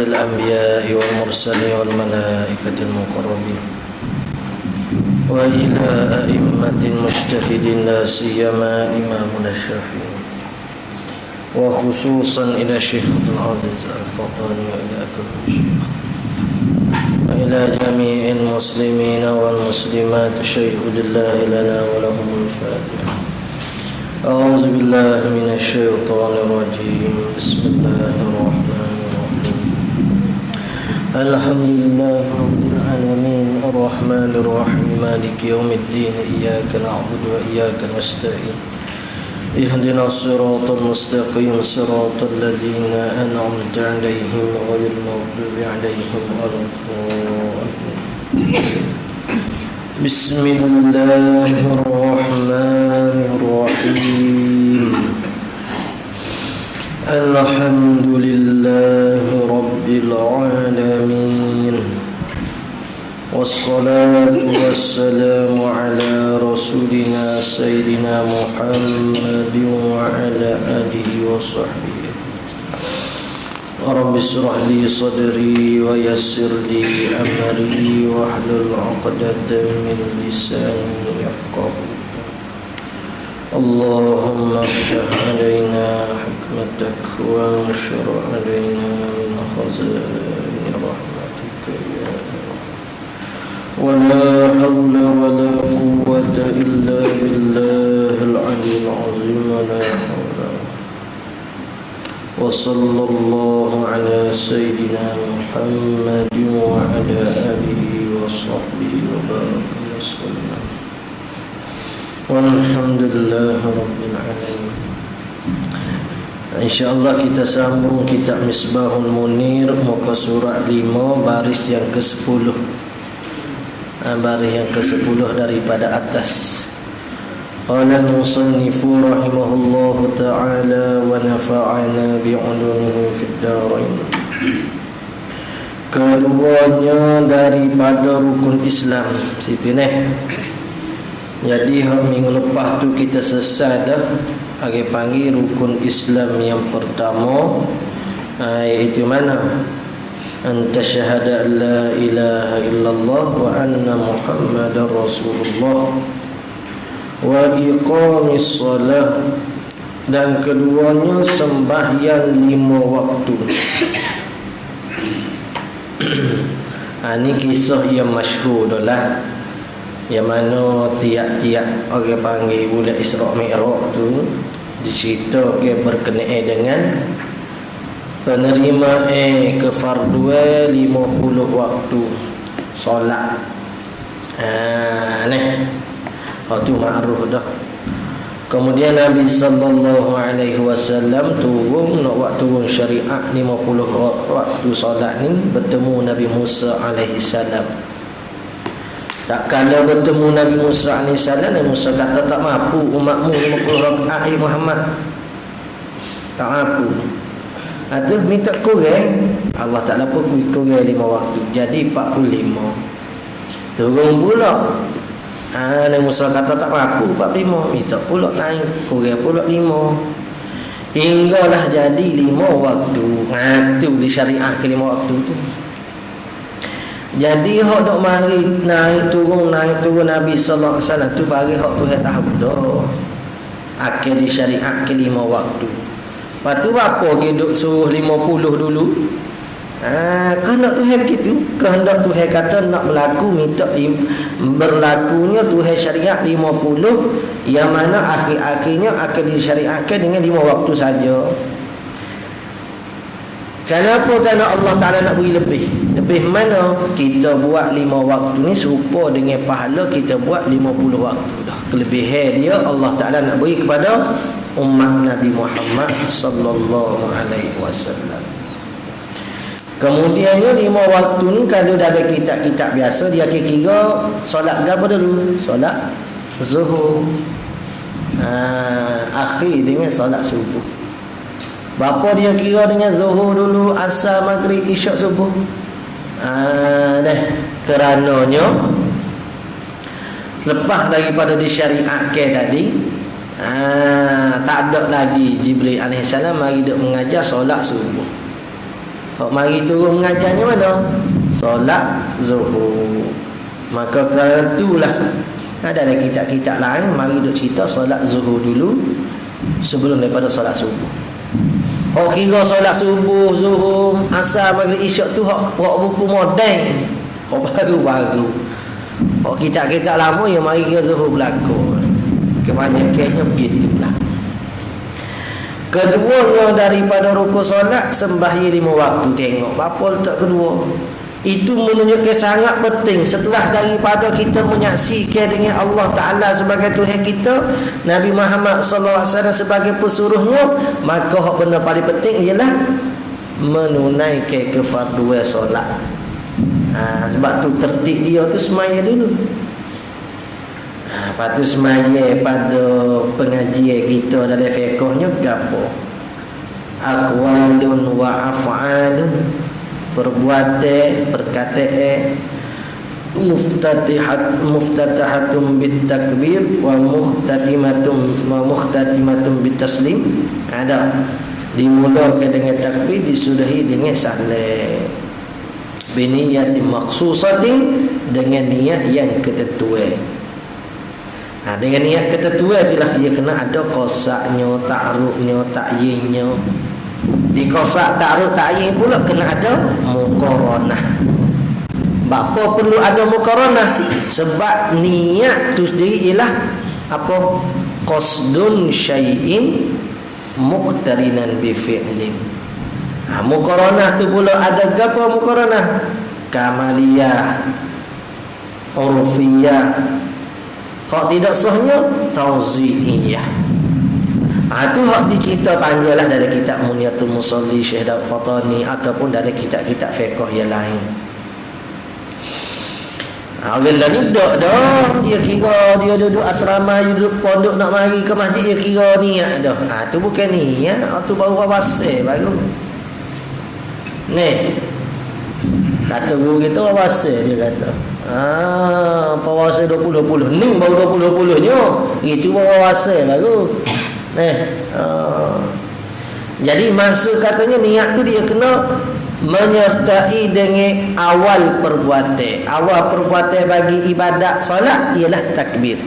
الأنبياء والمرسلين والملائكة المقربين وإلى أئمة المجتهدين لا سيما إمامنا الشافعي وخصوصا إلى الشيخ عبد العزيز الفطاني وإلى كل الشيخ وإلى جميع المسلمين والمسلمات شهدوا لله لنا ولهم الفاتحة. أعوذ بالله من الشيطان الرجيم. بسم الله الرحمن الرحيم. الحمد لله رب العالمين الرحمن الرحيم مالك يوم الدين إياك نعبد وإياك نستعين اهدنا الصراط المستقيم صراط الذين أنعمت عليهم غير المغضوب عليهم ولا الضالين. بسم الله الرحمن الرحيم. الحمد لله رب العالمين والصلاة والسلام على رسولنا سيدنا محمد وعلى آله وصحبه. رب اشرح لي صدري ويسر لي أمري واحلل عقدة من لساني يفقهوا. اللهم افتح علينا حكمتك وانشر علينا من خزائن رحمتك يا رب. ولا حول ولا قوة إلا بالله العلي العظيم. ولا حول. وصلى الله على سيدنا محمد وعلى آله وصحبه وبارك وسلم. Walhamdulillah Rabbil Alamin. InsyaAllah kita sambung kitab Misbahul Munir, muka surat 5, baris yang ke-10. Baris yang ke-10 daripada atas. Qala al-musannifu rahimahullahu ta'ala wa nafa'ana bi'ulumihi fid darain. Keduanya daripada rukun Islam. Situ ni. Jadi minggu lepas tu kita selesai dah agak panggil rukun Islam yang pertama, iaitu mana? Anta syahada la ilaha illallah wa anna muhammadar rasulullah wa iqamis salah. Dan keduanya sembahyang 5 waktu. Ini kisah yang masyhur dah, yang mana tiap-tiap orang panggil bulan Isra' Mi'raj tu dicerita ke berkenaan dengan penerimaan kefarduan 50 waktu solat. Ni waktu ma'ruf dah. Kemudian Nabi sallallahu alaihi wasallam turun nak waktu turun syariat 50 waktu solat ni, bertemu Nabi Musa alaihi salam. Tak kala bertemu Nabi Musa AS, Nabi Musa kata tak mampu umatmu 50 rakaat Muhammad. Tak mampu. Itu minta kurang. Allah Ta'ala pun kurang 5 waktu. Jadi 45. Turun pula. Nabi Musa kata tak mampu 45. Minta pula naik. Kurang pula 5. Hinggalah jadi 5 waktu. Itu di syariah ke 5 waktu tu. Jadi hak dok mari naik turun Nabi sallallahu alaihi wasallam tu bagi hak tu tahu dah. Akhir di syariat ke 5 waktu. Lepas tu apa ke duk suruh 50 dulu? Kehendak Tuhan begitu. Kehendak Tuhan kata nak berlaku minta berlakunya Tuhan syariat 50, yang mana akhir-akhirnya akan disyariatkan dengan 5 waktu saja. Kenapa kerana Allah Ta'ala nak beri lebih? Lebih mana? Kita buat 5 waktu ni serupa dengan pahala kita buat 50 waktu dah. Kelebihan dia Allah Ta'ala nak beri kepada umat Nabi Muhammad sallallahu alaihi wasallam. Kemudiannya 5 waktu ni kalau dalam kitab-kitab biasa dia kira solat berapa dulu? Solat zuhur. Akhir dengan solat subuh. Bapa dia kira dengan zuhur dulu, asar, maghrib, isyak, subuh. Kerananya lepas daripada disyariatkan tadi, tak ada lagi Jibril AS mari dia mengajar solat subuh. Hok mari turun mengajarnya mana? Solat zuhur. Maka kerana itulah ada kitab-kitab lain mari duk cerita solat zuhur dulu sebelum daripada solat subuh. Hok kira solat subuh, zuhur, asar, maghrib, isyak tu hok buku moden. Hok baru-baru. Hok kitab-kitab lama yang mari kira zuhur berlaku. Kebanyakannya begitulah. Keduanya daripada rukun solat sembahyang 5 waktu. Tengok apa letak kedua. Itu menunjukkan sangat penting. Setelah daripada kita menyaksikan dengan Allah Ta'ala sebagai Tuhan kita, Nabi Muhammad SAW sebagai pesuruhnya, maka hak benda paling penting ialah menunaikan kefarduan solat. Sebab tu tertib dia tu semaya dulu. Lepas tu semaya pada pengajian kita dalam fiqhnya gapo? Aqwalun wa af'alun, perbuatan, perkataan, muftatahatun bitakbir wa muhtatimatun bitaslim. Ada dimulakan dengan takbir, disudahi dengan salam. Biniyati makhsusatin, dengan niat yang ketentuan. Dengan niat ketentuan itulah dia kena ada qasaknya, ta'rufnya, ta'yinnya. Di qasak, ta'ruf, ta'yin pula kena ada muqaranah. Apa perlu ada muqaranah? Sebab niat tu sendiri ialah apa? Qasdun syai'in muqtarinan bi fi'lin. Muqaranah tu pula ada apa muqaranah? Kamaliyah, urfiyah. Hak tidak sahnya tauzi'iyah. Itu hak dicerita panjanglah dari kitab Muniyatul Musalli Syekh Daud Fatani ataupun dari kitab-kitab fiqh yang lain. Orang lain tak dah. Dia kira dia duduk asrama, dia duduk pondok nak mari ke masjid, dia kira niat dah. Tu bukan niat, tu baru awasal baru. Ni kata guru kita awasal, dia kata. Pawasal 20-20 ni baru 20-20 nya. Itu baru awasal baru. Jadi maksud katanya niat tu dia kena menyertai dengan awal perbuatan. Awal perbuatan bagi ibadat solat ialah takbir.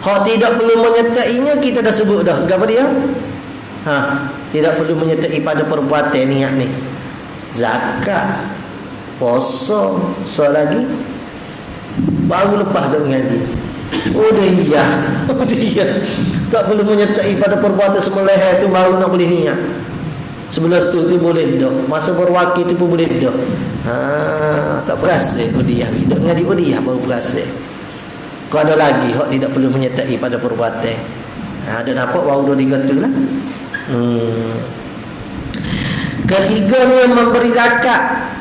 Hak tidak perlu menyertainya kita dah sebut dah. Apa dia? Tidak perlu menyertai pada perbuatan niat ni. Zakat, puasa, solat lagi baru lepas dah mengaji. Dia tak perlu menyertai pada perbuatan sembelih itu baru nak boleh niat. Sebelum tu boleh dah. Masa berwakil tu pun boleh dah. Tak berasa dia. Kita mengaji dia baru berasa. Kau ada lagi hak tidak perlu menyertai pada perbuatan. Ada nampak baru 2-3 tu lah. Ketiganya memberi zakat.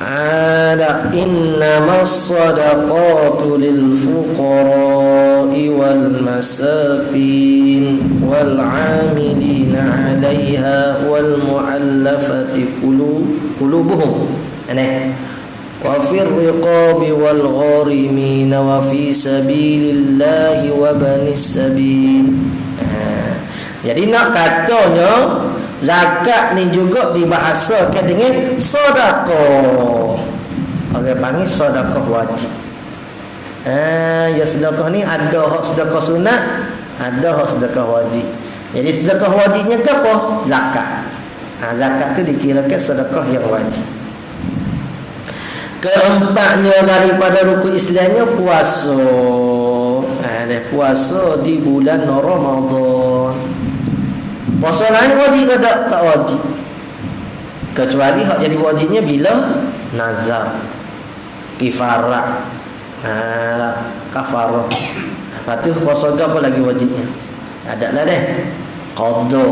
Ada innamas sadaqatu lil fuqara'i wal masakin wal 'amilina 'alayha wal mu'allafati qulubuhum wa fir riqabi wal gharimina wa fi sabilillahi wa banis sabil. Jadi nak katanya zakat ni juga dibahasakan dengan sedekah. Orang panggil sedekah wajib. Ya sedekah ni ada hak sedekah sunat, ada hak sedekah wajib. Jadi sedekah wajibnya apa? Zakat. Zakat tu dikirakan sedekah yang wajib. Keempatnya daripada rukun Islamnya puasa. Puasa di bulan Ramadan. Puasa lain wajib ke tak? Tak wajib. Kecuali hak jadi wajibnya bila nazar, kifarah, kafarah. Lepas tu puasa apa lagi wajibnya? Ada lah deh. Qadha.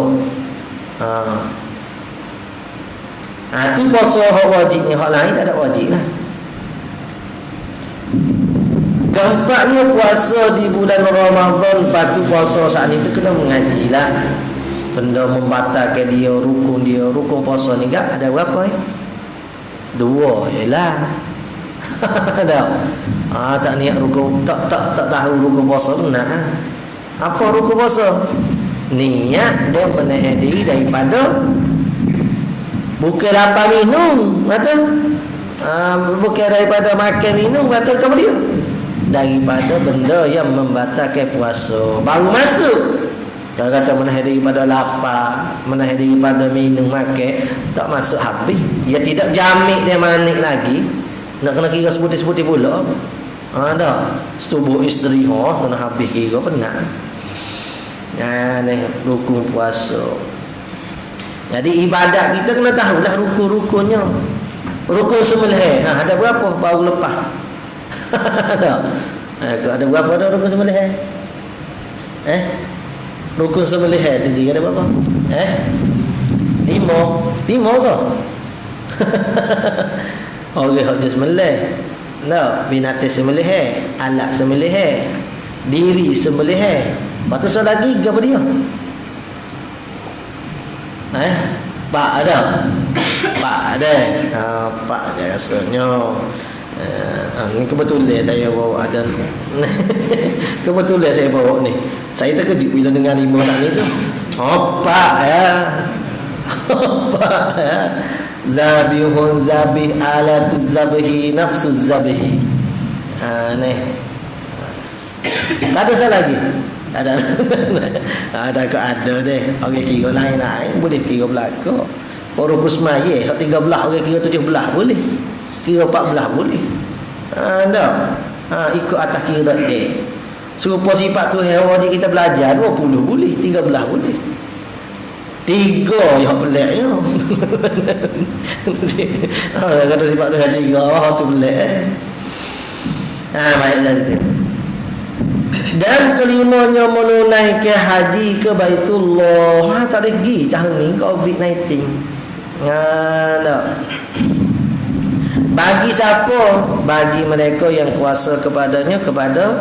Tu puasa hak wajibnya, hak lain tak ada wajib lah. Keempatnya puasa di bulan Ramadan. Lepas tu puasa saat ni tu kena mengaji lah. Benda membatalkan dia, rukun puasa ni kan ada berapa 2 jelah. Dah. Tak niat rukun, tak tahu rukun puasa benar. Apa rukun puasa? Niat dia menahan diri daripada Bukan lapar minum, kata. Bukan daripada makan minum, kata kamu dia. Daripada benda yang membatalkan puasa. Baru masuk. Kalau kata menahan daripada lapar, menahan daripada minum makan, tak masuk habis. Dia tidak jamik dia manik lagi. Nak kena kira sebuti-sebuti pula. Dah. Setubuh isteri kena habis kira penat. Ni rukun puasa. Jadi ibadat kita kena tahulah rukun-rukunnya. Rukun sembelih. Ada berapa baru lepas? Ada. Ada berapa dah rukun sembelih? Rukun sembelih tadi ada berapa? 5 ke? Orang hak sembelih. No, binatang sembelih, alat sembelih, diri sembelih. Lepas tu soal lagi apa dia? Pak ada. Pak ada. Pak je rasanya. Ni kebetulan saya bawa ada. Kebetulan saya bawa ni. Saya terkejut bila dengar 5 saat ni tu. Pak ya. Pak ya. Zabihun zabih alatuz zabihi nafsuz zabihi. Ni. Tak ada salah lagi. Ada ke ada deh. Orang kira lain-lain boleh kira belaka. Orang bersemaya hak 13 orang kira 17 boleh. Kira 14 boleh. Ikut atas kira dia. Serupa sifat tu wajib kita belajar 20 boleh, 13 boleh. 3 yang peliknya. Kata sifat tu 3 tu pelik. Baiklah itu. Dan kelimanya menunaikan haji ke Baitullah. Tak ada pergi tahun ni COVID-19. Tak. Bagi siapa? Bagi mereka yang kuasa kepadanya, kepada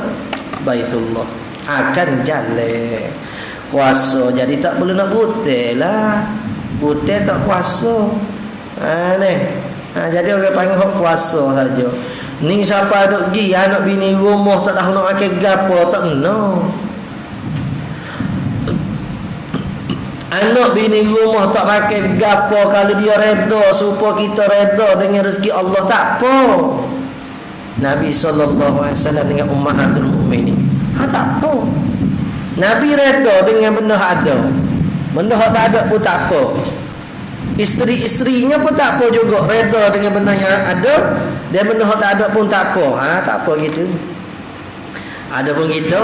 Baitullah akan jalan kuasa. Jadi tak perlu nak butel lah. Butel tak kuasa. Jadi orang panggil hak kuasa saja. Ni siapa duk pergi anak bini rumah tak tahu nak makan gapo, tak kena. Anak bini rumah tak makan gapo, kalau dia reda supaya kita reda dengan rezeki Allah, tak apa. Nabi SAW dengan ummahatul mukminin, tak apa. Nabi reda dengan benda ada. Benda tak ada pun tak apa. Isteri-isterinya pun tak apa juga, reda dengan benda yang ada. Dan benda tak ada pun tak apa. Tak apa gitu. Ada pun kita,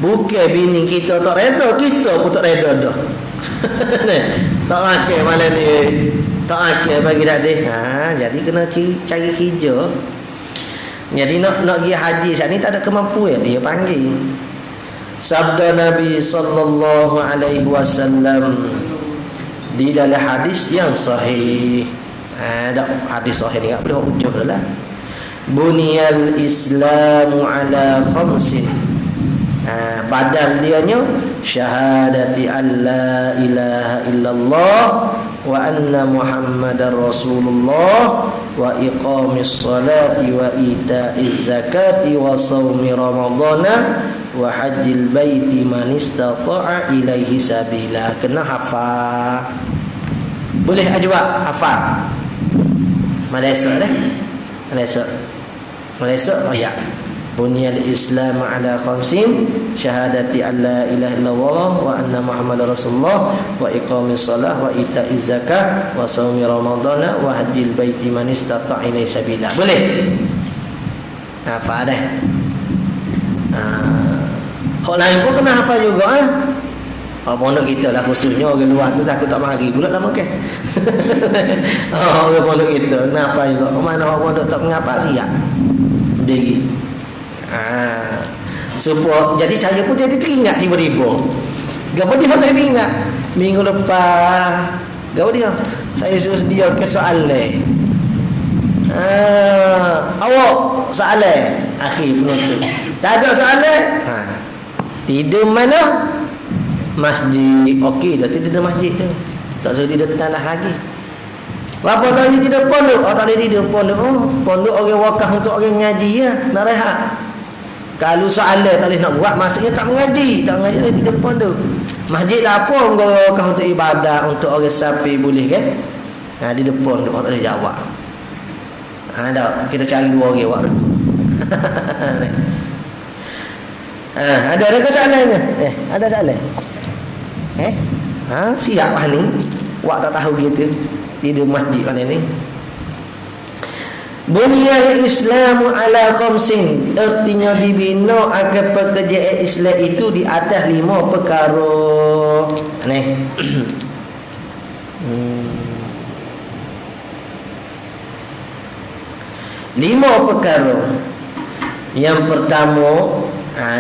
bukan bini kita tak reda, kita pun tak reda dah. Tak makan malam ni, tak makan bagi tadi. Jadi kena cari kerja. Jadi nak pergi haji saat ni tak ada kemampuan, dia panggil. Sabda Nabi sallallahu alaihi wasallam di dalam hadis yang sahih. Ada hadis sahih ni, tak boleh ujuk dah lah. Buniyal Islamu ala khamsin. Badal dianya syahadati an la ilaha illallah wa anna muhammadar rasulullah wa iqamis salati wa ita'iz zakati wa sawmi ramadana wa hajjil baiti man istata'a ilaihi sabila. Kena hafal. Boleh ajwa hafal. Malaysia dah. Malaysia oh ya. Bunyal Islam ala khamsin syahadati an la ilaha illallah wa anna muhammadar rasulullah wa iqamis salah wa ita'iz zakah wa shaumi ramadana wa hajjil baiti man istata'a ilaihi sabila. Boleh? Hafal dah. Hak lain pun kena hafal juga pondok kita lah khususnya orang luar tu takut tak mari pula lah makan. Orang pondok kita kenapa juga? Mana orang pondok tak mengapa riak diri. Jadi saya pun jadi teringat tiba-tiba. Gapo dia tak teringat? Minggu lepas gapo dia? Saya suruh dia ke soalan. Awak soalan akhir penutup. Tak ada soalan. Tidur mana? Masjid. Okey dah tidur masjid tu. Tak suruh tidur tanah lagi. Berapa tahun dia tidur pondok? Tak boleh tidur pondok. Pondok orang wakaf untuk orang ngaji ya, nak rehat. Kalau soalan tak boleh nak buat, maksudnya tak mengaji. Tak mengaji dia tidur pondok. Masjid lah apa? Orang wakaf untuk ibadah, untuk orang sapi boleh kan? Di depan dia tak boleh jawab. Dah kita cari dua orang awak tu. Ada soalannya? Ada soalan? Siap lah ni. Awak tak tahu gitu. Di masjid mana ni? Bunyal Islamu ala khamsin. Artinya dibina akan pekerjaan Islam itu di atas 5 perkara. Ni. 5 perkara. Yang pertama,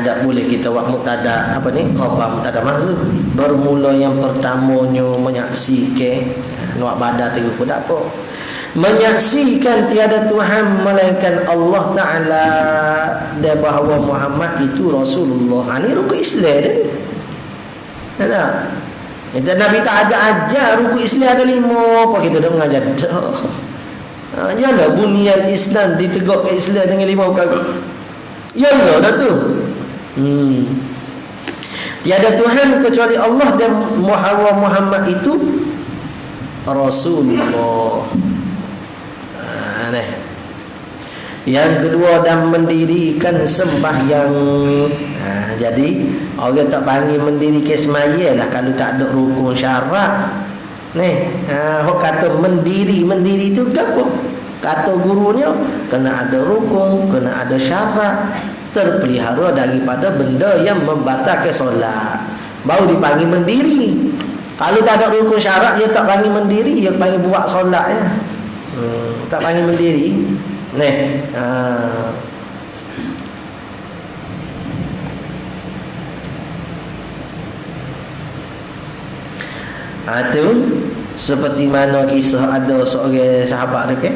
tak boleh kita buat mubtada khabar mubtada mahzuf. Bermula yang pertamanya menyaksikan nak badan tu pun tak apa. Menyaksikan tiada Tuhan melainkan Allah Ta'ala dan bahawa Muhammad itu Rasulullah. Ini rukun Islam dia. Tak? Nabi tak ajar rukun Islam ada 5. Apa kita dah mengajar dah. Janganlah bunyian Islam ditegak ke Islam dengan 5 perkara. Yalah dah tu. Tiada Tuhan kecuali Allah dan Muhammad itu Rasulullah. Yang kedua, dan mendirikan sembahyang. Jadi orang tak panggil mendirikan sembahyang lah kalau tak ada rukun syarat. Hok kata mendiri itu apa? Kata gurunya kena ada rukun, kena ada syarat, terpelihara daripada benda yang membatalkan solat, baru dipanggil mendiri. Kalau tak ada rukun syarat, dia tak panggil mendiri, dia panggil buat solat ya. Tak panggil mendiri. Tu seperti mana kisah ada seorang sahabat tu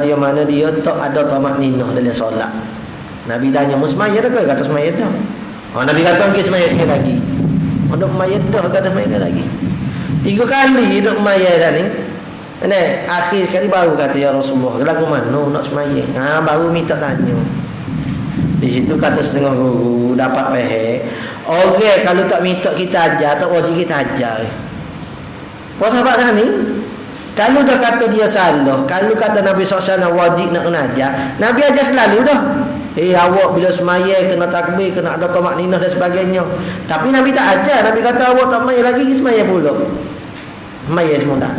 dia mana dia tak ada tamak ninah dalam solat. Nabi tanya, "Mu semaya dah ke?" Kata semaya dah. Nabi kata, "Okey, semaya sekali lagi." Duk semaya dah, kata semaya sekali lagi. 3 kali duk semaya dah ni. Akhir sekali baru kata, "Ya Rasulullah, lagu mana nak semaya?" Baru minta tanya. Di situ kata setengah guru dapat faham. Orang kalau tak minta kita ajar, tak wajib kita ajar. Puas sahabat sana ni, kalau dah kata dia salah, kalau kata Nabi SAW wajib nak kena ajar, Nabi ajar selalu dah. Awak bila semaya kena takbir, kena ada tamak ninah dan sebagainya. Tapi Nabi tak ajar. Nabi kata awak tak semaya lagi, semaya pula. Semaya semua dah.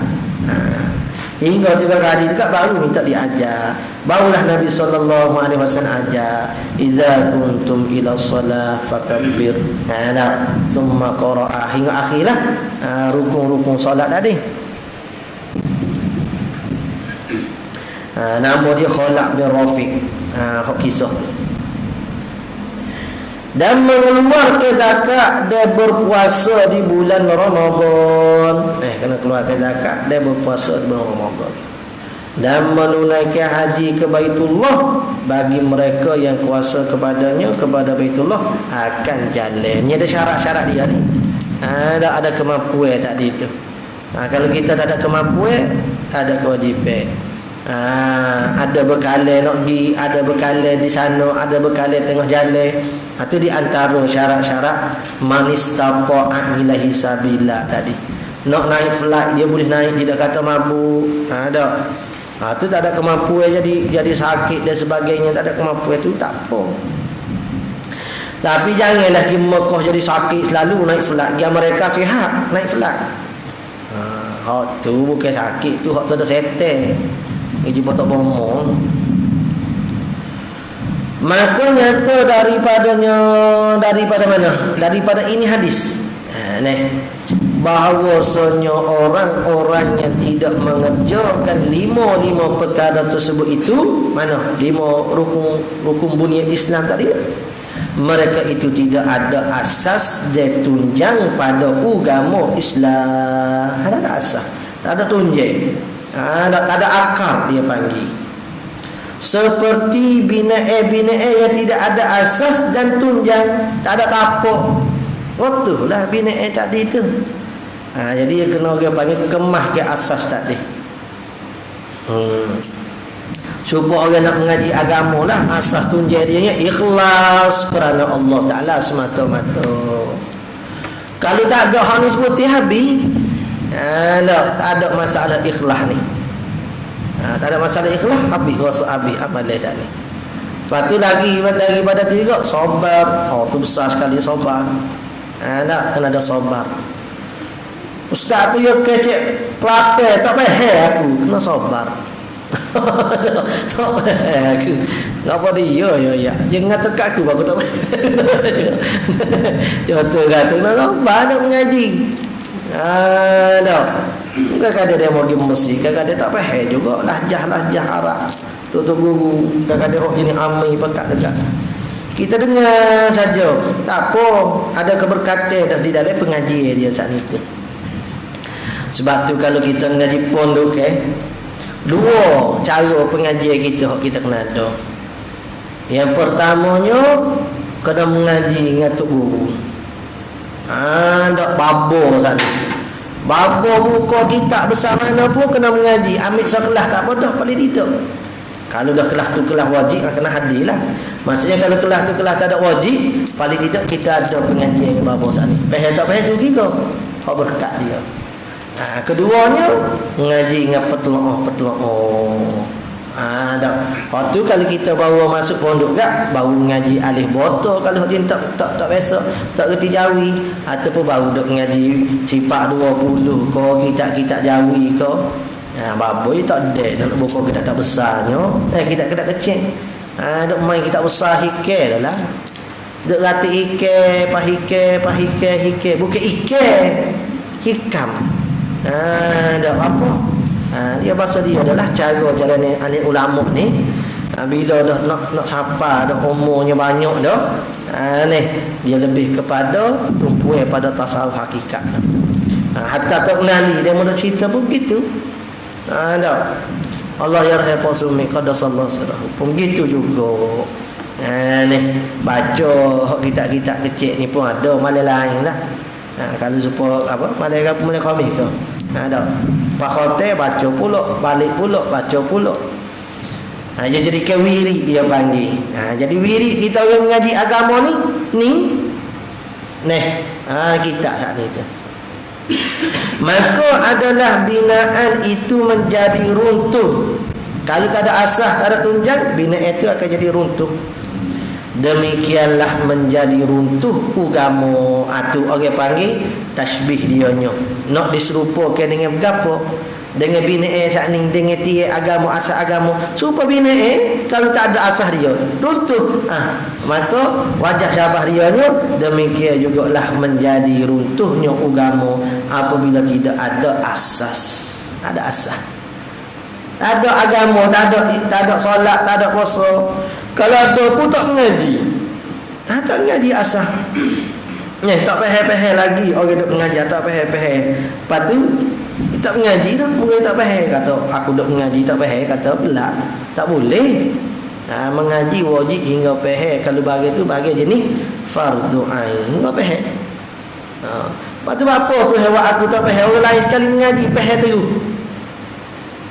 Hingga 3 kali dekat baru minta diajar. Barulah Nabi SAW ajar, "Idza kuntum ila shalah fakabbir." Thumma qara'a hingga akhirlah rukun-rukun solat tadi. Nama dia Khalaq bin Rafiq. Kisah tu. Dan mengeluarkan zakat dan berpuasa di bulan Ramadan. Kena keluarkan zakat dan berpuasa di bulan Ramadan. Dan menunaikan haji ke Baitullah bagi mereka yang kuasa kepadanya, kepada Baitullah akan jalan. Ini ada syarat-syarat dia ni. Ada kemampuan tadi tu. Kalau kita tak ada kemampuan, ada kewajipan. Ada bekalan nak pergi, ada bekalan di sana, ada bekalan tengah jalan. Itu di antara syarat-syarat manistata'a ilahi sabila tadi. Nak naik flight dia boleh naik, tidak kata mabuk. Ada. Itu tak ada kemampuan, jadi sakit dan sebagainya, tak ada kemampuan itu tak apa. Tapi janganlah pergi Mekah jadi sakit selalu naik flight. Dia mereka sihat naik flight. Hak tu bukan sakit tu, hak tu ada setan. Ini jumpa tak bohong. Maka nyata daripada mana? Daripada ini hadis. Bahawasanya orang-orang yang tidak mengerjakan 5 perkara tersebut itu, mana? 5 rukun bunyi Islam tadi. Mereka itu tidak ada asas dan tunjang pada agama Islam. Tak ada asas, tak ada tunjang. Tak ada akal dia panggil. Seperti bina'e yang tidak ada asas dan tunjang, tak ada tapak. Betul lah bina'e tadi tu. Jadi dia kena orang panggil kemah ke asas tadi. Supaya orang nak mengaji agama lah, asas tunjang dia ikhlas kerana Allah Ta'ala semata-mata. Kalau tak ada hadis putih habis. Tak ada masalah ikhlas ni. Tak ada masalah ikhlas, habis rasa habis amal lekat ni. Lepas tu lagi pada tiga, sabar. Tu besar sekali sabar. Tak kena ada sabar. Ustaz tu yang kecek kelate tak payah aku, kena sabar. Tak payah aku. Ngapa dia ya. Dia ngata kat aku aku tak payah. Contoh kata nak sabar nak mengaji. Tak. Kadang-kadang dia mau pergi mesti, kadang-kadang tak payah juga lahjah Arab. Tutup guru, kadang-kadang jenis amai pekat dekat. Kita dengar saja. Tak apa, ada keberkatan dah di dalam pengajian dia saat itu. Sebab tu kalau kita mengaji pondok dua cara pengajian kita kena ada. Yang pertamanya kena mengaji dengan tok guru. Tak babo sana. Babo buka kitab besar mana pun kena mengaji. Ambil sekelas tak apa dah, paling tidak. Kalau dah kelas tu kelas wajib kena hadir lah. Maksudnya kalau kelas tu kelas tak ada wajib, paling tidak kita ada pengajian dengan babo sana. Pahal tak pahal sugi kau. Hak berkat dia. Keduanya mengaji dengan petloh. Dah. Lepas tu kalau kita bawa masuk pondok kan, baru mengaji alif botol kalau dia tak biasa, tak reti jawi, ataupun baru duk mengaji sifat 20 ko kitab-kitab jawi ko. Baboi tak ada nak buka kitab besarnya, kitab-kitab kecil. Duk main kitab besar hikah dah lah. Duk rati hikah, hikah, bukan hikam. Dah apa? Dia bahasa dia adalah cara jalan alim ulama ni. Bila dah nak sapa dah umurnya banyak dah, ni dia lebih kepada tumpuan pada tasawuf hakikat. Hatta tak kenali dia mula cerita pun begitu. Dah. Allah yarham Sumi qaddasallahu sirrahu. Pun begitu juga. Ni baca kitab-kitab kecil ni pun ada malai lain lah. Kalau supaya apa malai komik ke. Ada. Pak khote baca pula, balik pula, baca pula. Dia jadi ke wirid dia panggil. Jadi wirid kita orang mengaji agama ni. Kita saat ni tu. Maka adalah binaan itu menjadi runtuh. Kalau tak ada asas, tak ada tunjang, binaan itu akan jadi runtuh. Demikianlah menjadi runtuh agama. Atau orang panggil tasbih dianya. Nak diserupakan dengan berapa? Dengan binaan saat ni, dengan tiap agama, asas agama. Supaya binaan kalau tak ada asas dia runtuh. Maka wajah syabah dianya demikian jugalah menjadi runtuhnya agama apabila tidak ada asas. Ada asas. Tak ada agama, tak ada solat, tak ada puasa. Kalau ada pun tak mengaji. Tak mengaji asas. Tak pahal-pahal lagi orang duk mengaji, tak pahal-pahal. Lepas tu tak mengaji dah, mungkin tak pahal. Kata aku duk mengaji tak pahal, kata belak. Tak boleh. Mengaji wajib hingga pahal. Kalau bagi tu bagi jenis fardu ain. Hingga pahal. Lepas tu apa tu hewan aku tak pahal, orang lain sekali mengaji pahal terus.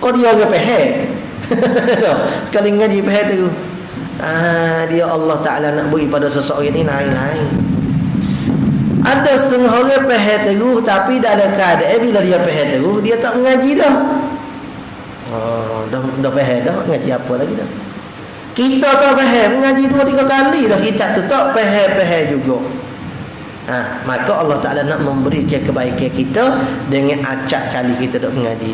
Kau dia orang pahal. Sekali mengaji pahal terus. Dia Allah Ta'ala nak beri pada seseorang ini lain-lain. Ada setengah orang pahal terus, tapi dalam keadaan bila dia pahal terus, dia tak mengaji dah. Dah pahal dah, mengaji apa lagi dah. Kita tak pahal, mengaji 2-3 kali dah kita tu tak pahal juga. Maka Allah Ta'ala nak memberikan kebaikan kita dengan acak kali kita duk mengaji.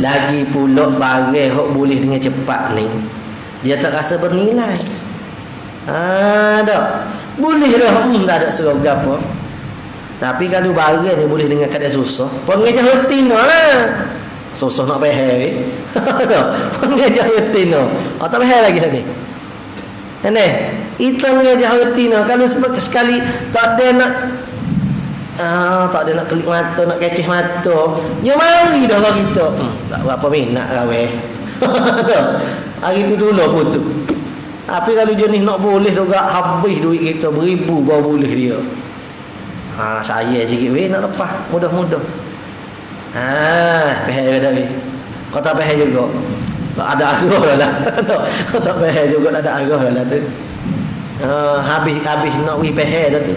Lagi pula barang hok boleh dengan cepat ni, dia tak rasa bernilai. Tak boleh dah, tak ada suruh apa. Tapi kalau barang ni boleh dengan keadaan susah, pengajar rutin lah. Susah nak pahal pengajar rutin tak pahal lagi tadi. Itu mengajar rutin. Kalau sekali tak ada nak tak ada nak kelip mata, nak keceh mata, dia mari dah orang kita. Tak berapa minat raweh. Hari tu dulu putus. Tapi kalau jenis nak boleh juga habis duit kita beribu baru boleh dia. Saya sikit nak lepas mudah-mudah. Pahal dah weh. Kau tak pahal juga. Tak ada arah lah. Kau tak pahal juga, tak ada arah lah tu. Habis nak wi pahal dah tu.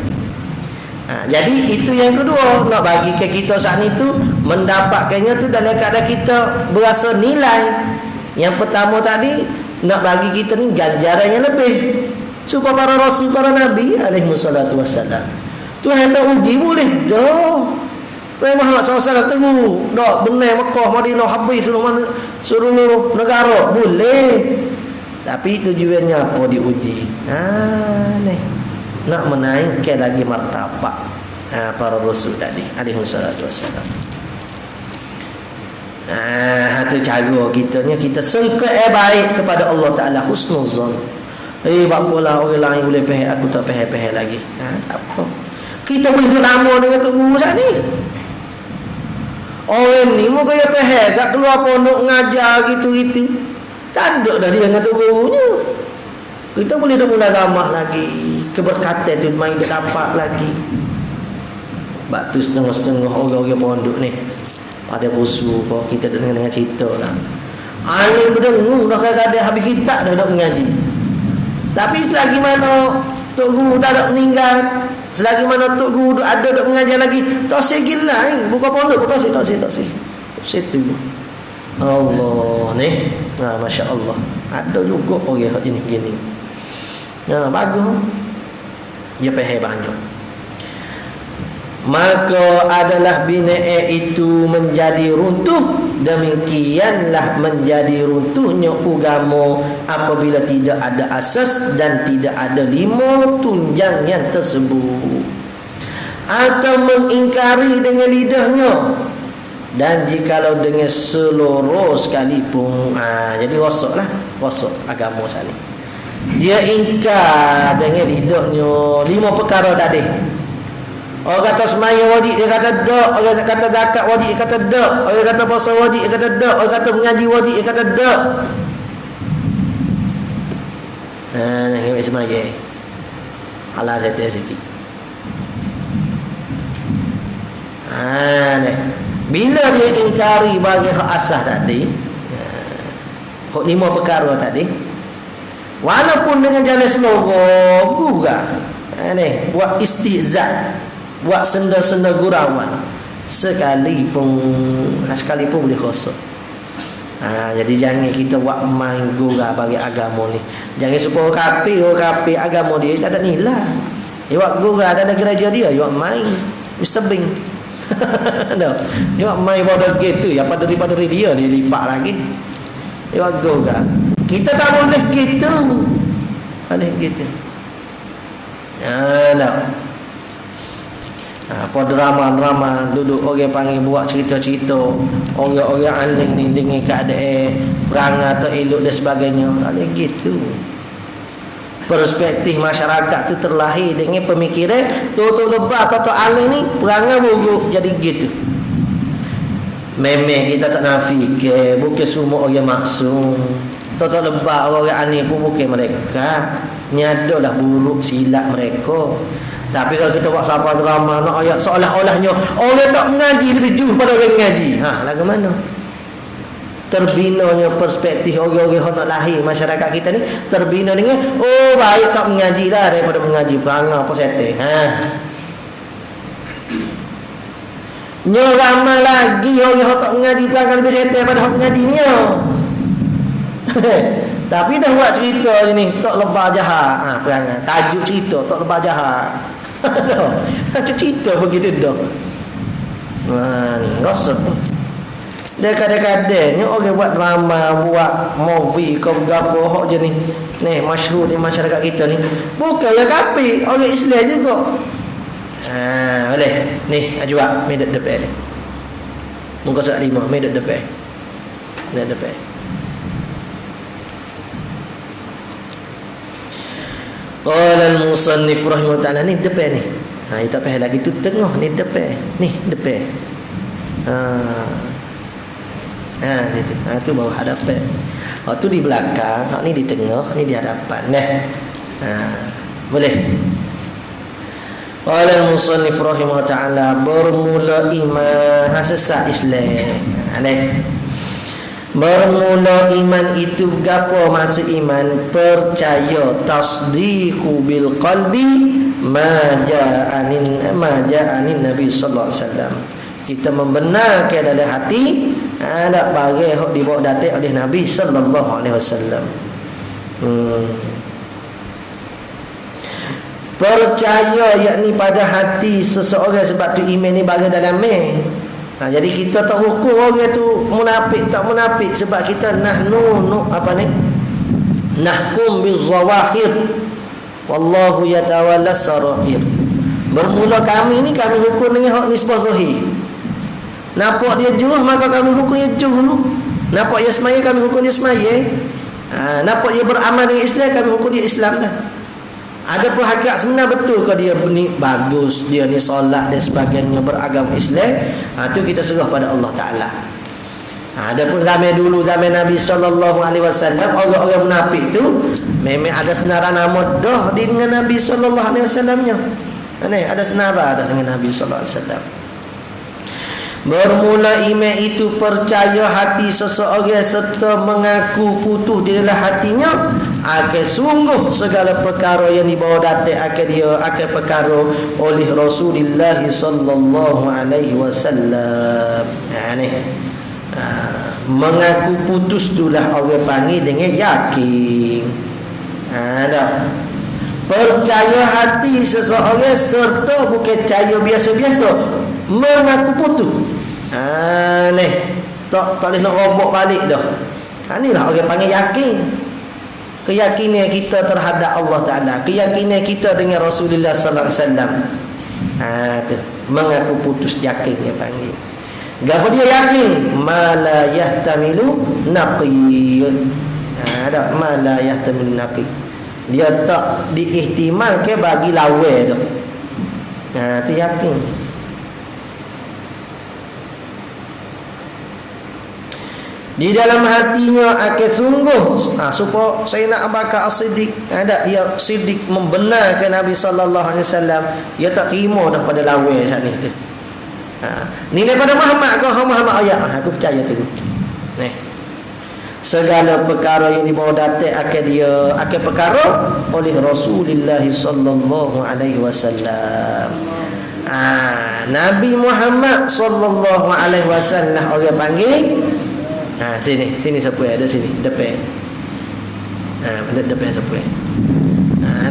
Jadi itu yang kedua, nak bagi ke kita saat itu mendapatkannya tu dalam keadaan kita berasa nilai. Yang pertama tadi nak bagi kita ni ganjaran yang lebih. Supaya para rasul, para nabi alaihi wassalatu wassalam. Tuhan tak uji boleh dah. Muhammad SAW teguh dak benar Mekah Madinah habis seluruh negara boleh. Tapi tujuannya apa diuji? Ni nak menaikkan lagi martabat para rasul tadi alaihi wassalatu wassalam. Itu cara kita sangka baik kepada Allah Ta'ala, husnuzan. Bapalah orang lain boleh faham, aku tak faham lagi. Tak apa. Kita boleh duduk lama dengan Tok Guru saat ni. Orang ni muka dia faham, tak keluar pondok ngajar gitu-gitu. Tak ada dah dia dengan Tok Gurunya. Kita boleh dah mula ramah lagi. Keberkatan tu main tak dapat lagi. Batu setengah-setengah orang-orang pondok ni pada busu kau kita dengan cerita lah. Alim berdengung dah kadang-kadang habis kitab dah dok mengaji. Tapi selagi mana Tok Guru tak ada meninggal, selagi mana Tok Guru ada dok mengajar lagi, tak segila buka pondok tak sih. Situ. Allah ni. Masya-Allah. Ada juga orang ini begini. Bagus. Dia faham banyak. Maka adalah binaan itu menjadi runtuh. Demikianlah menjadi runtuhnya agama apabila tidak ada asas dan tidak ada 5 tunjang yang tersebut, atau mengingkari dengan lidahnya, dan jikalau dengan seluruh sekalipun. Jadi rosak agama sana. Dia ingkar dengan lidahnya 5 perkara tadi. Orang kata semaya wajib, dia kata tak. Orang kata zakat wajib, dia kata tak. Orang kata puasa wajib, dia kata tak. Orang kata mengaji wajib, dia kata tak. Nak ambil semaya. Halal saya sikit. Bila dia ingkari bagi hak asas tadi, hak 5 perkara tadi, walaupun dengan jalan seluruh juga, buat istihza, buat senda-senda gurauan, sekalipun boleh rosak. Jadi jangan kita buat main gurau bagi agama ni. Jangan supaya orang kafir agama dia tak ada nilai. Dia buat gurau dalam gereja dia buat main Mr. Bing. Dia buat main pada gitu ya, pada dia dilipat lagi. Dia buat gurau. Kita tak boleh gitu. Boleh gitu. Apa drama duduk orang panggil buat cerita-cerita orang-orang alim ni dengan keadaan perangai atau elok dan sebagainya. Tak gitu. Perspektif masyarakat tu terlahir dengan pemikiran tok lebah atau alim ni perangai buruk jadi gitu. Memang kita tak nafikan bukan semua orang maksum. Tok lebah orang alim pun bukan mereka. Nyadalah buruk silap mereka. Tapi kalau kita buat siapa drama nak ayat seolah-olahnya orang tak mengaji lebih jauh pada orang mengaji. Lagu mana? Terbinanya perspektif orang-orang yang nak lahir masyarakat kita ni terbina dengan baik tak mengaji lah daripada mengaji perangai apa setting. Ramai lagi orang yang tak mengaji perangai lebih setting daripada orang mengaji ni. Tapi dah buat cerita je ni tak lebah jahat. Perangai tajuk cerita tak lebah jahat. Cerita begitu dah. Ni gosok. Dia kadang-kadang orang buat drama, buat movie kau gapo hok je ni. Ni masyhur di masyarakat kita ni. Bukan ya kafir, orang Islam juga. Boleh. Ni ajwa medet depan ni. Muka surat 5 medet depan. Medet depan. Qala al-musannif rahimahullah ta'ala, ni depan ni. Kita faham lagi tu tengah ni depan. Ni depan. Ni tu. Tu bawah hadapan. Tu di belakang, ni di tengah, ni di hadapan. Boleh. Qala al-musannif rahimahullah ta'ala, bermula iman sesat Islam. Bermula iman itu gapo maksud iman? Percaya, tasdiqu bil qalbi, ma ja'anin Nabi sallallahu alaihi wasallam. Kita membenarkan dalam hati ada bagai hok dibawa datang oleh Nabi sallallahu alaihi wasallam. Percaya yakni pada hati seseorang, sebab tu iman ni bagai dalam jadi kita tak hukum orang tu munafik tak munafik, sebab kita nahkum bizawahir wallahu yatawalla sarair. Bermula kami ni kami hukum dengan hak nisbah zahir. Nampak dia juh maka kami hukum dia juh dulu. Nampak dia semaya kami hukum dia semaya. Nampak dia beramal dengan Islam kami hukum dia Islam dah. Ada pun hakikat sebenar betul ke dia ni bagus, dia ni solat dan sebagainya, beragama Islam, tu kita serah pada Allah Taala. Ada pun zaman dulu, zaman Nabi sallallahu alaihi wasallam, orang-orang munafik tu memang ada senaran nama dah dengan Nabi sallallahu alaihi wasallamnya. Ada senaran dah dengan Nabi sallallahu alaihi wasallam. Bermula iman itu percaya hati seseorang serta mengaku putus di dalam hatinya akan sungguh segala perkara yang dibawa datang akan dia akan perkara oleh Rasulullah sallallahu alaihi wasallam. Mengaku putus itulah orang panggil dengan yakin. Ada percaya hati seseorang serta bukan percaya biasa-biasa, mengaku putus. Tak boleh nak robok balik dah. Inilah orang panggil yakin. Keyakinan kita terhadap Allah Ta'ala, keyakinan kita dengan Rasulullah sallallahu alaihi wasallam. Tu mengaku putus, yakin dia panggil. Gapo dia yakin? Ma la yahtamilu naqiyun. Ada ma la yahtamilu naqiyun. Dia tak diihtimalkan bagi lawan tu. Tu yakin. Di dalam hatinya akan sungguh supaya saya nak Bakar As-Siddiq, ada dia Siddiq membenarkan Nabi sallallahu alaihi wasallam, dia tak terima dah pada lawan saat ni tu. Ni daripada Muhammad kau Muhammad ayat, aku percaya tu. Segala perkara yang dibawa datang akan perkara oleh Rasulullah sallallahu alaihi wasallam. Nabi Muhammad sallallahu alaihi wasallam orang panggil sini siapa ada sini depan. Depan siapa?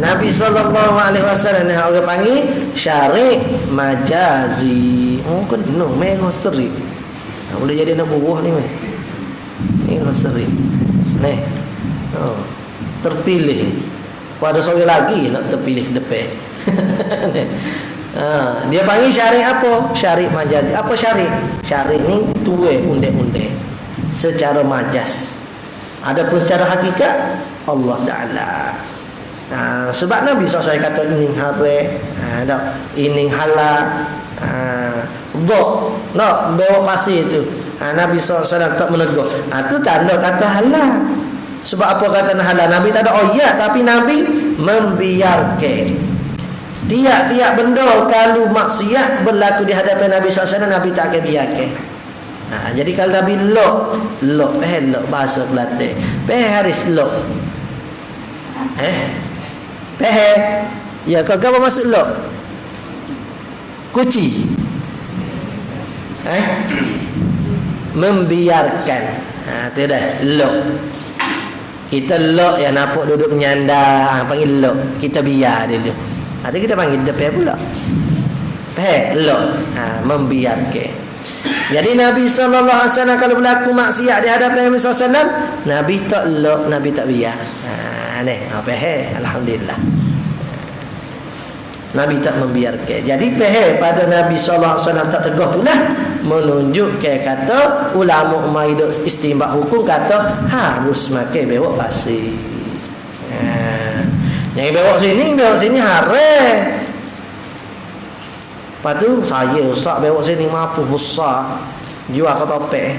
Nabi sallallahu alaihi wasallam orang panggil syari' majazi. Kena merah strip. Boleh jadi nak buruh ni meh. Merah strip. Terpilih. Pada seorang lagi nak terpilih depan. Dia panggil syari' apa? Syari' majazi. Apa syari'? Syari' ni tuai undek-undek secara majas. Adapun secara hakikat Allah Ta'ala. Sebab Nabi SAW kata ini hare, ini halal, nak bawa pasir tu. Nabi SAW tak menegur. Itu tanda kata halal. Sebab apa kata halal? Nabi tak ada ayat, tapi Nabi membiarkan. Tiap-tiap benda kalau maksiat berlaku di hadapan Nabi SAW, Nabi tak akan biarkan. Jadi kalau Nabi lok bahasa Kelantan. Haris lok. Ya, kau apa maksud lok? Kuci. Membiarkan. Tu dah lok. Kita lok yang nampak duduk menyandar, panggil lok. Kita biar dulu. Nanti kita panggil depan pula. Lok. Membiarkan. Jadi Nabi sallallahu alaihi wasallam kalau berlaku maksiat di hadapan Nabi sallallahu alaihi wasallam, Nabi tak lok, Nabi tak biar. Alhamdulillah. Nabi tak membiarkan. Jadi pada Nabi sallallahu alaihi wasallam tak teguh itulah menunjukkan kata ulama maido istinbat hukum kata harus makan bewok pasir. Yang bewok sini haram. Lepas tu saya ustaz bawa sini mampu besar jual ke topek.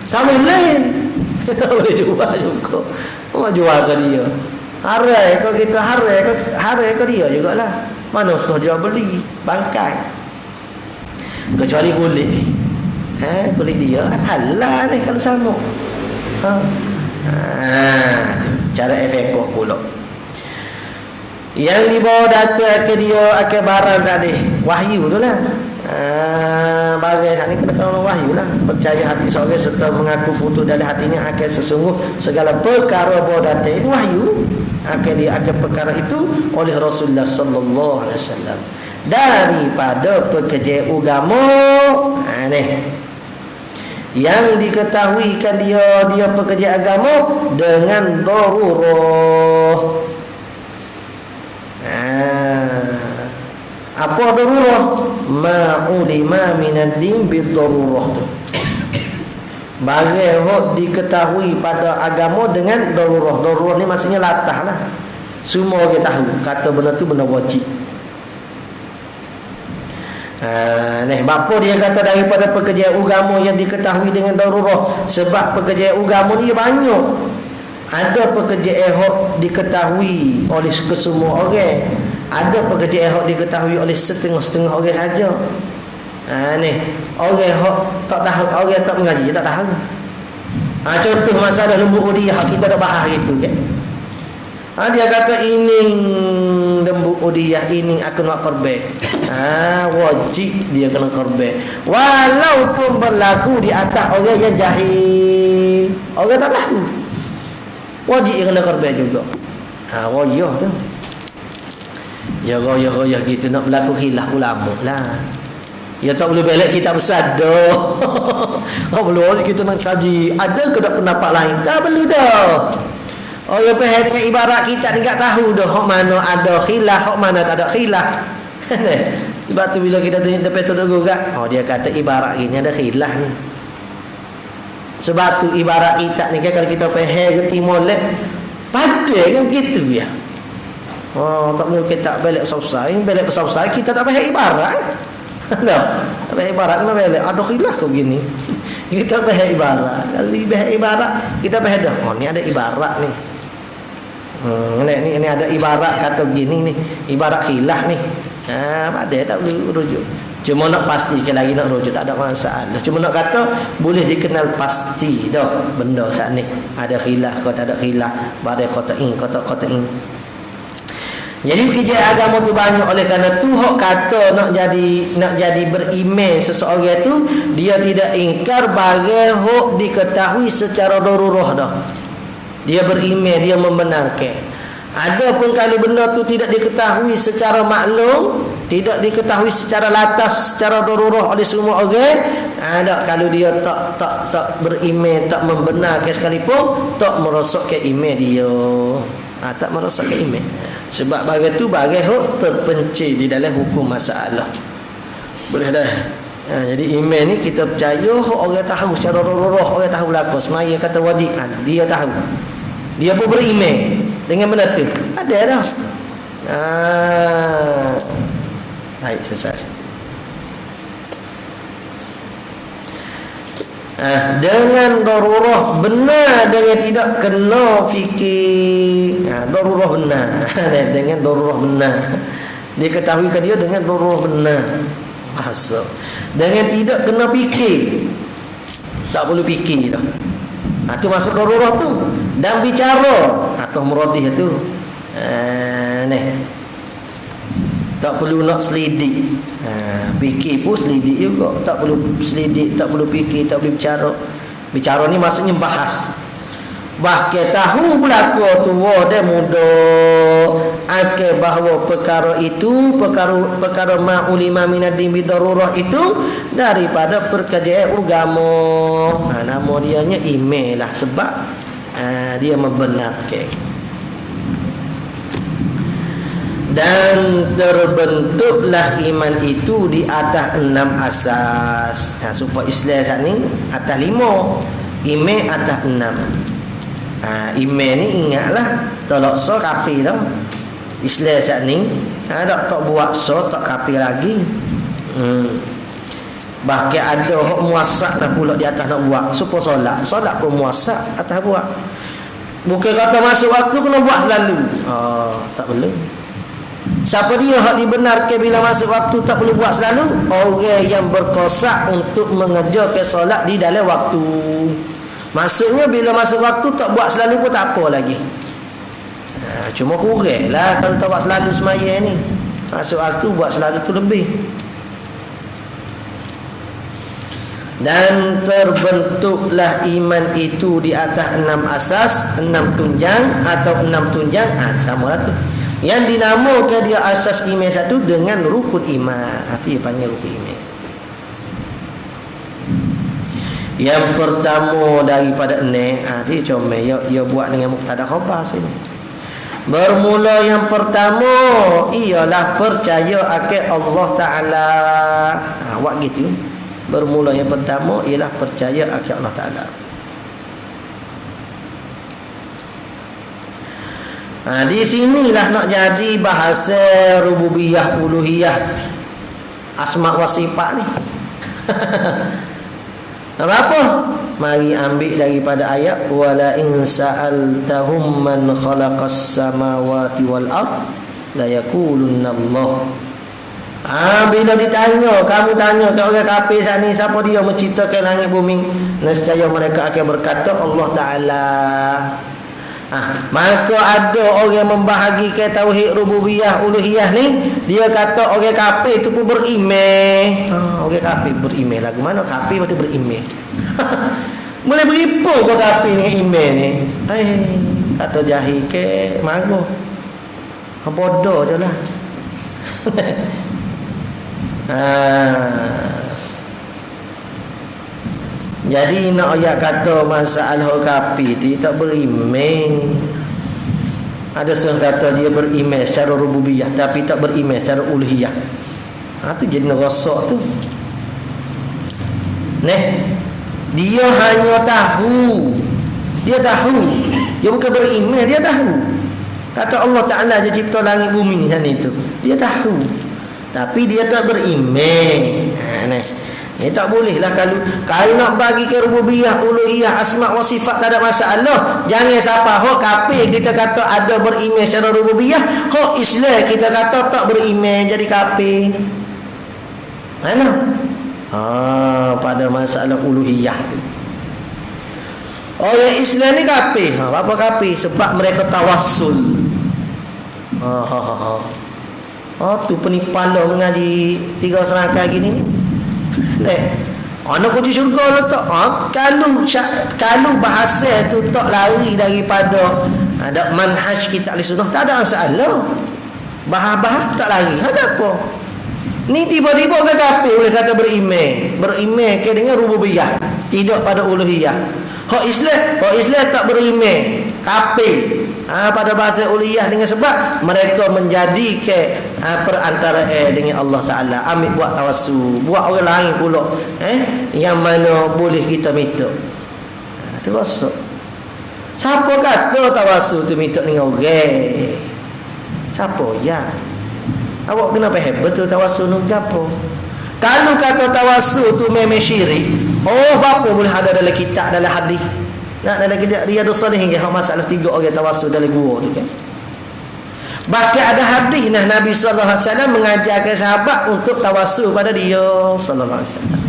Tak boleh. Boleh jual juga. Mau jual ke dia. Harai ke kita harai ke dia jugalah. Mana usah jual beli bangkai. Kecuali kulit. Kulit dia halal ni kalau sama. Cara efek pula. Yang dibawa data ke dia akan barang tadi wahyu tu lah. Bagai saat ni kena kalau wahyu lah. Percaya hati seorang serta mengaku putus dalam hatinya akan sesungguh segala perkara bawa data ini wahyu. Akan dia akan perkara itu oleh Rasulullah sallallahu alaihi wasallam daripada pekerja agama. Ni yang diketahuikan dia pekerja agama dengan darurah. Apa darurah? Ma'ulima minad-din bid-darurah tu. Bagai hok diketahui pada agama dengan darurah. Darurah ni maksudnya latah lah. Semua orang tahu kata benda tu benda wajib. Bapa dia kata daripada pekerjaan agama yang diketahui dengan darurah. Sebab pekerjaan agama ni banyak. Ada pekerjaan hok diketahui oleh kesemua orang. Ada pekerjaan hok diketahui oleh setengah-setengah orang saja. Orang hok tak tahu, orang tak mengaji tak tahu. Contoh masalah lembu udiah kita dah bahas gitu kan. Dia kata ini lembu udiah ini akan nak korban. Wajib dia kena korban. Walaupun berlaku di atas orang yang jahil. Orang tak tahu. Wajib dia kena korban juga. Royah tu. Ya royah gitu nak berlaku khilaf ulama lah. Ya tak boleh belak kita bersadar. Belum kita nak kaji. Ada ke tak pendapat lain? Tak perlu dah. Ya faham dengan ibarat kita ni tak tahu dah hak mana ada khilaf, hak mana tak ada khilaf. Sebab tu bila kita tanya depan tu juga, dia kata ibarat gini ada khilaf ni. Sebab tu ibarat kita ni kan kalau kita faham ke timur lek, padai kan begitu ya. Tak perlu kita belak besar-besar. Belak besar-besar kita tak faham ibarat. Tak faham ibarat kena belak. Ada khilaf ke begini. Kita faham ibarat. Kalau faham ibarat kita faham dah. Ni ada ibarat ni. Ini ada ibarat kata begini ni. Ibarat khilaf ni. Padahal tak perlu rujuk. Cuma nak pastikan lagi nak rujuk tak ada masalah. Cuma nak kata boleh dikenal pasti dah benda saat ni. Ada khilaf kau tak ada khilaf. Badai kata in. Jadi pekerjaan agama tu banyak. Oleh kerana tu hok kata nak jadi beriman seseorang tu, dia tidak ingkar bagai hok diketahui secara darurah dah. Dia beriman, dia membenarkan. Adapun kalau benda tu tidak diketahui secara maklum, tidak diketahui secara latas, secara darurah oleh semua orang, ada kalau dia tak beriman, tak membenarkan sekalipun, tak merosakkan iman dia. Tak merosakkan iman. Sebab bagai tu bagai hok terpencil di dalam hukum masalah. Boleh dah. Jadi iman ni kita percaya hok orang tahu secara darurah, orang tahu laku semaya kata wajib, dia tahu. Dia pun beriman dengan benda tu. Ada dah. Baik, selesai. Dengan darurah benar, dengan tidak kena fikir. Darurah benar. Dengan darurah benar. Dia ketahuikan dia dengan darurah benar. Bahasa. Dengan tidak kena fikir. Tak perlu fikir dah. Itu masuk darurah tu. Dan bicara atau muradih tu. Tak perlu nak selidik. Fikir pun selidik juga. Tak perlu selidik, tak perlu fikir, tak boleh bicara. Bicara ni maksudnya bahas. Bahkan tahu berlaku tu dia mudah. Akal bahawa perkara itu, perkara ma'ulima minad-din bidarurah itu daripada perkerjaan agama. Nama dia nya iman lah. Sebab dia membenarkan. Dan terbentuklah iman itu di atas 6 asas. Supaya Islam saat ni atas 5, iman atas 6. Iman ni ingatlah tolak so kafir dah. Islam saat ni tak buat so tak kafir lagi. Bahkan ada hak muasak dah pula di atas nak buat. Supaya solat pun muasak atas buat. Bukan kata masuk waktu kena buat selalu. Tak boleh. Siapa dia hak dibenarkan bila masuk waktu tak perlu buat selalu? Orang yang berkosak untuk mengerjakan solat di dalam waktu. Maksudnya bila masuk waktu tak buat selalu pun tak apa lagi. Cuma kurang lah kalau tak buat selalu semaya ni. Maksud aku buat selalu tu lebih. Dan terbentuklah iman itu di atas 6 asas, 6 tunjang atau 6 tunjang. Sama lah tu. Yang dinamakan dia asas iman satu dengan rukun iman. Itu dia panggil rukun iman. Yang pertama daripada ni, dia comel ia buat dengan mubtada khabar sini. Bermula yang pertama ialah percaya akan Allah Taala. Buat gitu. Bermula yang pertama ialah percaya akan Allah Taala. Di sinilah nak jadi bahasa rububiyah uluhiyah asma wa sifat ni. Apa? Mari ambil daripada ayat wala in sa'altahum man khalaqas samawati wal ard la yaqulunna Allah. Bila ditanya, kamu tanya ke orang kafir sana ni siapa dia menciptakan langit bumi, nescaya mereka akan berkata Allah Taala. Maka ada orang membahagikan tauhid rububiyah uluhiyah ni, dia kata orang kafir itu pun berimeh. Orang kafir berimeh lagu mana kafir betul berimeh. Boleh beripu kau kafir dengan imeh ni. Kata jahil ke marah. Bodoh je lah. Jadi nak ayat kata masalah kafir tu tak beriman. Ada seorang kata dia beriman secara rububiyah tapi tak beriman secara uluhiyah. Tu jadi rosak tu. Dia hanya tahu. Dia tahu. Dia bukan beriman, dia tahu. Kata Allah Taala je cipta langit bumi ni sana itu. Dia tahu. Tapi dia tak beriman. Ini tak boleh lah kalau nak bagi ke rububiyah, uluhiyah, asma' wa sifat tak ada masalah. Jangan siapa hok kafir kita kata ada beriman secara rububiyah, hok Islam kita kata tak beriman jadi kafir. Mana? Pada masalah uluhiyah tu. Orang Islam ni kafir. Apa kafir? Sebab mereka tawassul. Tu penipuan lo mengaji 3 serangkai gini ni. Anak kunci syurga letak. Kalau bahasa tu tak lari daripada ada manhaj kita ahli sunnah, tak ada masalah. Bahas-bahas tak lari. Ada apa? Ni tiba-tiba orang kafir boleh kata beriman ke dengan rububiyah, tidak pada uluhiyah. Hak Islam tak beriman, kafir. Pada bahasa uluhiyah dengan sebab mereka menjadikan perantara dengan Allah Taala. Ambil buat tawassul, buat orang lain pula yang mana boleh kita minta. Tu rosak. Siapa kata tawassul tu minta dengan orang? Siapa ya? Awak kenapa hebat tu tawassul nu gapo? Kalau kata tawassul tu memang syirik, apa boleh ada dalam kitab, dalam hadis? Dalam kitab Riyadhus Shalihin ke masalah 3 orang tawassul dalam gua tu kan. Bahkan ada hadis Nabi sallallahu alaihi wasallam mengajarkan sahabat untuk tawassul pada dia sallallahu alaihi wasallam.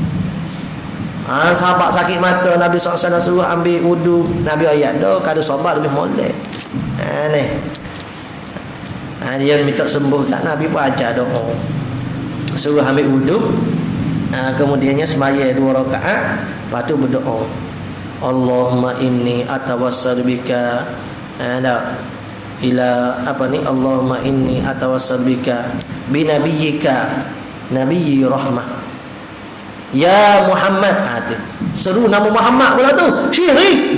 Sahabat sakit mata, Nabi sallallahu alaihi wasallam suruh ambil wudu. Nabi ayat dah kalau sabar lebih molek. Dia minta sembuh tak, Nabi pun ajar doa. Suruh ambil wudu. Kemudiannya semaya 2 rakaat, lepas tu berdoa. Allahumma inni atawassal bika Allahumma inni atawassal bika binabiyyika nabiyyi rahmah ya Muhammad. Seru nama Muhammad pula tu syirik.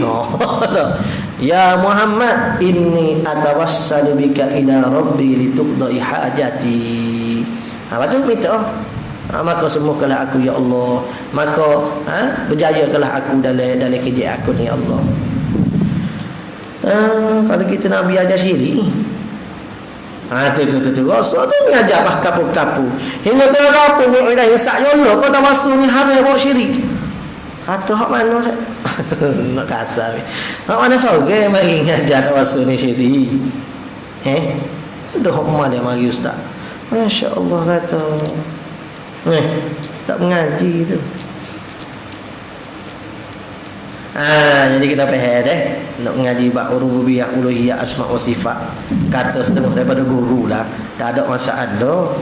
Ya Muhammad inni atawassal bika ila rabbi lituqdi hajati. Apa tu minta? Maka sembuhkanlah aku ya Allah. Maka berjayakanlah aku dalam kerja aku ni ya Allah. Kalau kita nak ajar syirik, tu rasa tu mengajar apa kapu-kapu hingga kapu dah isak yolo kau tak masuk ni haram buat syirik. Kata hak mana nak kasar hak mana sorga mari ngajar tak masuk ni syirik. Sudah hak mana mari ustaz, masya-Allah kata tak mengaji tu. Jadi kita faham nak mengaji bab rububiyah, uluhiyah, asma wa sifat. Kata setengah daripada guru lah. Tak ada masalah.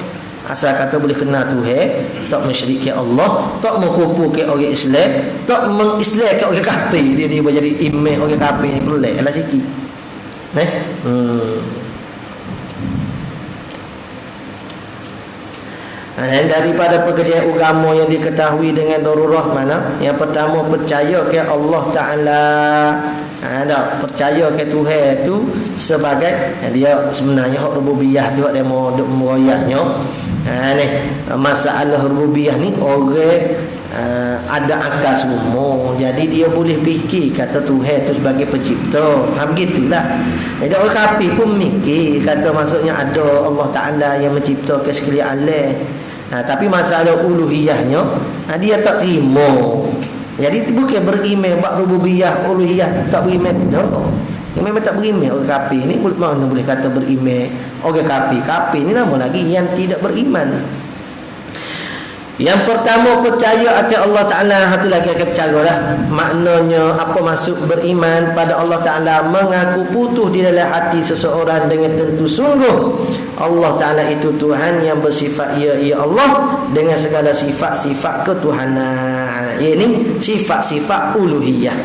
Asal kata boleh kenal Tuhan, tak mensyirikkan Allah, tak mengkufurkan orang Islam, tak mengislamkan orang kafir. Dia menjadi imam orang kafir ni pelik lah sikit. Daripada pekerjaan agama yang diketahui dengan darurah mana? Yang pertama, percaya ke Allah Ta'ala. Percaya ke Tuhan tu sebagai dia sebenarnya hak rububiyah tu dia mau duk meroyaknya. Masalah rububiyah ni orang ada akal semua. Jadi dia boleh fikir kata Tuhan tu sebagai pencipta. Begitulah. Jadi orang kafir pun mikir kata maksudnya ada Allah Ta'ala yang menciptakan sekalian alam. Tapi masalah uluhiyahnya dia tak terima. Jadi bukan beriman bab rububiyah, uluhiyah tak beriman dah. Memang tak beriman orang kafir ni. Mana boleh kata beriman orang kafir? Kafir ni nama lagi yang tidak beriman. Yang pertama, percaya akan Allah Ta'ala. Itu lagi akan percaya lah. Maknanya apa maksud beriman pada Allah Ta'ala? Mengaku putus di dalam hati seseorang dengan tentu sungguh Allah Ta'ala itu Tuhan yang bersifat ya Allah dengan segala sifat-sifat ketuhanan. Ini sifat-sifat uluhiyah.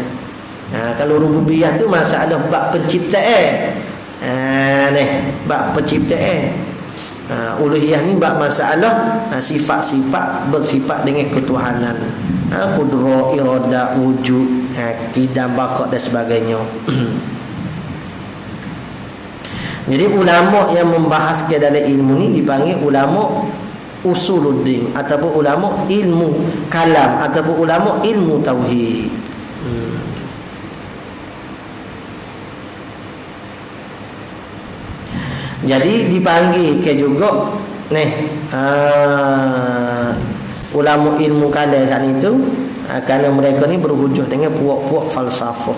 Kalau rububiyah tu masalah bab penciptaan. Bab penciptaan. Uluhiyah ni bab masalah sifat-sifat bersifat dengan ketuhanan. Qudrah, iradah, wujud, qidam, baqa dan sebagainya. Jadi ulama yang membahas ke dalam ilmu ni dipanggil ulama usuluddin ataupun ulama ilmu kalam ataupun ulama ilmu tauhid. Jadi dipanggil ke juga ulama ilmu kalam saat itu kerana mereka ni berhujung dengan puak-puak falsafah.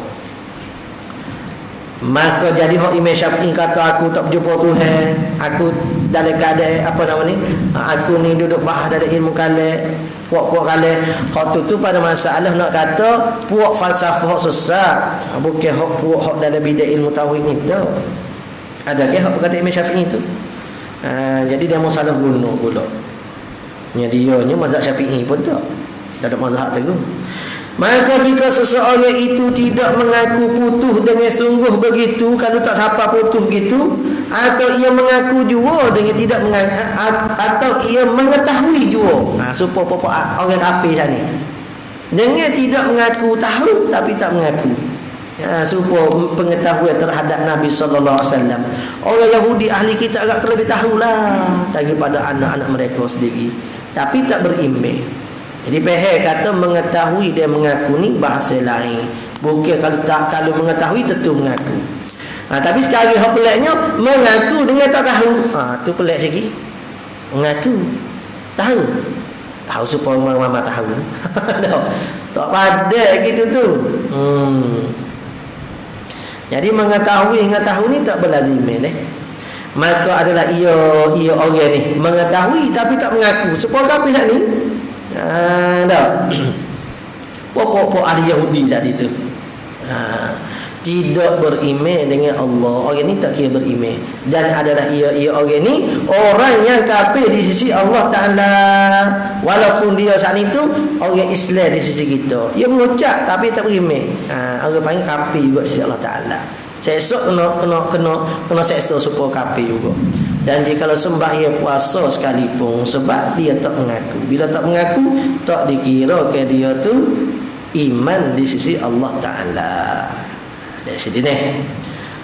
Maka jadi hak Imam Syafi'i kata aku tak berjumpa Tuhan, aku dalam keadaan apa nama ni, aku ni duduk bahas dalam ilmu kalam, puak-puak kalam. Hak tu pada masalah nak kata puak falsafah hak sesat, bukan hak puak hak dalam bidang ilmu tauhid ni tu. Adakah hak perkataan Imam Syafi'i tu? Jadi dia mau salah guna pula. Dia mazhab Syafi'i pun tak ada mazhab tu. Maka jika seseorang itu tidak mengaku putus dengan sungguh begitu, kalau tak siapa putus gitu, atau ia mengaku jua dengan tidak mengaku, atau ia mengetahui jua, supaya orang kafir ni dengan tidak mengaku tahu tapi tak mengaku, supaya pengetahuan terhadap Nabi sallallahu alaihi wasallam. Orang Yahudi ahli kitab agak terlebih tahulah daripada anak-anak mereka sendiri, tapi tak beriman. Jadi peheh kata mengetahui dan mengaku ni bahasa lain. Bukan kalau mengetahui tentu mengaku. Tapi sekali hak peliknya mengaku dengan tak tahu. Tu pelik sikit. Mengaku tahu supaya mama tahu. Tak padat gitu tu. Jadi mengetahui dengan tahu ni tak berlaziman Maka adalah ia orang ni mengetahui tapi tak mengaku. Supaya apa ni? Pokok ahli Yahudi tadi tu tidak beriman dengan Allah. Orang ni tak kira beriman. Dan adalah ia orang ni orang yang kafir di sisi Allah Ta'ala. Walaupun dia saat itu orang Islam di sisi kita. Ia mengucap tapi tak beriman. Orang panggil kafir juga di sisi Allah Ta'ala. Seesok kena seesok supaya kafir juga. Dan jika sembah ia puasa sekalipun sebab dia tak mengaku. Bila tak mengaku, tak dikira ke dia tu iman di sisi Allah Ta'ala. Dari sini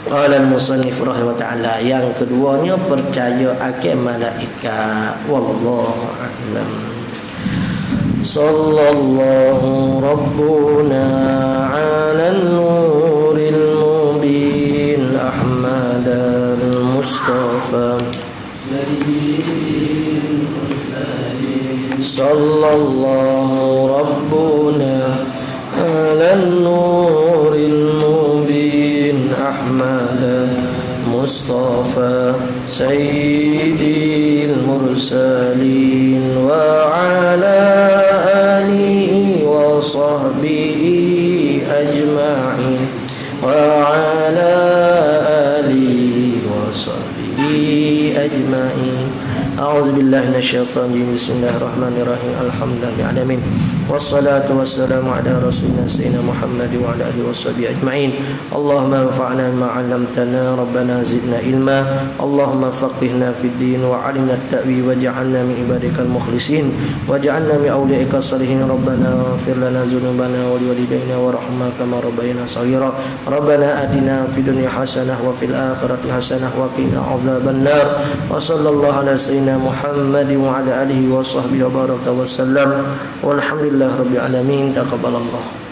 qala al-musannif rahimahullah ta'ala. Yang keduanya percaya akan malaikat. Wallahu a'lam. Sallallahu rabbuna ala nuril mubin Ahmad al-Mustafa sallallahu rabbuna ala nuril mubin Ahmad al-Mustafa sayyidil mursalin wa ala alihi wa sahbihi ajma'in. وعلى آله وصحبه أجمعين. أعوذ بالله من الشيطان الرجيم. بسم الله الرحمن الرحيم. الحمد لله العالمين والصلاة والسلام على رسولنا سيدنا محمد وعلى آله وصحبه أجمعين. اللهم انفعنا بما علمتنا ربنا زدنا علما. اللهم فقهنا في الدين وعلمنا التأويل واجعلنا من عبادك المخلصين واجعلنا من أوليائك الصالحين. ربنا اغفر لنا ذنوبنا ولوالدينا وارحمنا كما ربينا صغيرا. ربنا آتنا في الدنيا حسنة وفي الآخرة حسنة وقنا عذاب النار. وصلى الله على سيدنا محمد وعلى آله وصحبه وبارك وسلم والحمد لله رب العالمين. تقبل الله.